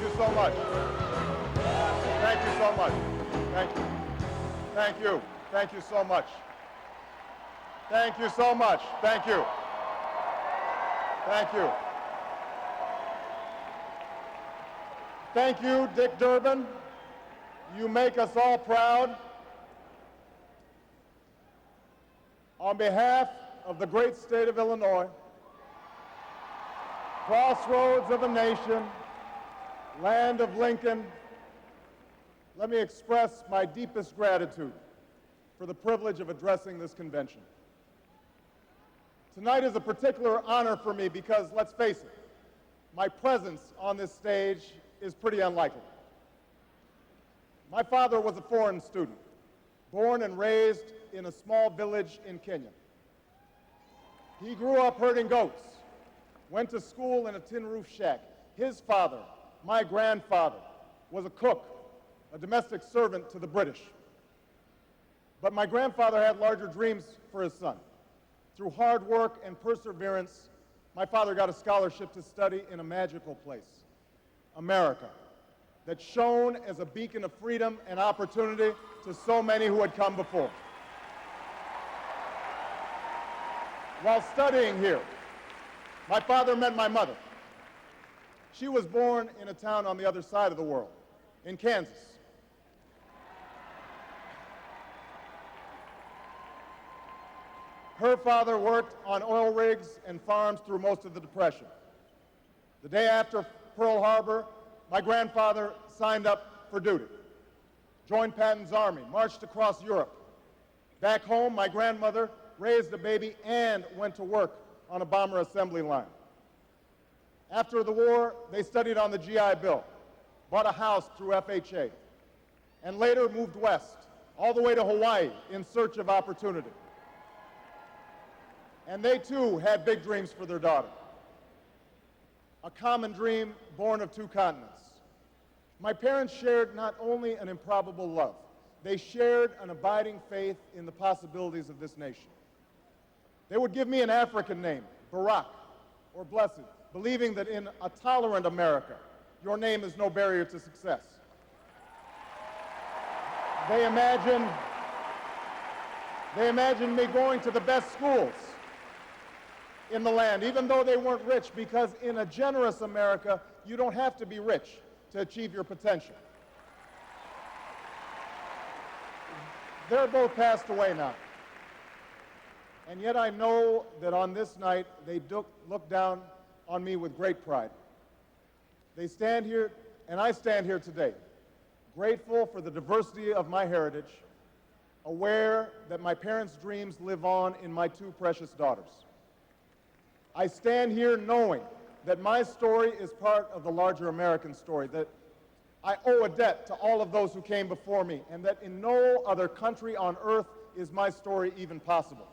you so much. Thank you so much. Thank you. Thank you. Thank you so much. Thank you so much. Thank you. Thank you. Thank you, Dick Durbin. You make us all proud. On behalf of the great state of Illinois, crossroads of a nation, land of Lincoln, let me express my deepest gratitude for the privilege of addressing this convention. Tonight is a particular honor for me because, let's face it, my presence on this stage is pretty unlikely. My father was a foreign student, born and raised in a small village in Kenya. He grew up herding goats, went to school in a tin roof shack. His father, my grandfather, was a cook, a domestic servant to the British. But my grandfather had larger dreams for his son. Through hard work and perseverance, my father got a scholarship to study in a magical place, America, that shone as a beacon of freedom and opportunity to so many who had come before. While studying here, my father met my mother. She was born in a town on the other side of the world, in Kansas. Her father worked on oil rigs and farms through most of the Depression. The day after Pearl Harbor, my grandfather signed up for duty, joined Patton's army, marched across Europe. Back home, my grandmother raised a baby and went to work on a bomber assembly line. After the war, they studied on the GI Bill, bought a house through FHA, and later moved west, all the way to Hawaii in search of opportunity. And they too had big dreams for their daughter. A common dream born of two continents. My parents shared not only an improbable love, they shared an abiding faith in the possibilities of this nation. They would give me an African name, Barak, or Blessed, believing that in a tolerant America, your name is no barrier to success. They imagined me going to the best schools in the land, even though they weren't rich, because in a generous America, you don't have to be rich to achieve your potential. They're both passed away now. And yet I know that on this night, they look down on me with great pride. They stand here, and I stand here today, grateful for the diversity of my heritage, aware that my parents' dreams live on in my two precious daughters. I stand here knowing that my story is part of the larger American story, that I owe a debt to all of those who came before me, and that in no other country on earth is my story even possible.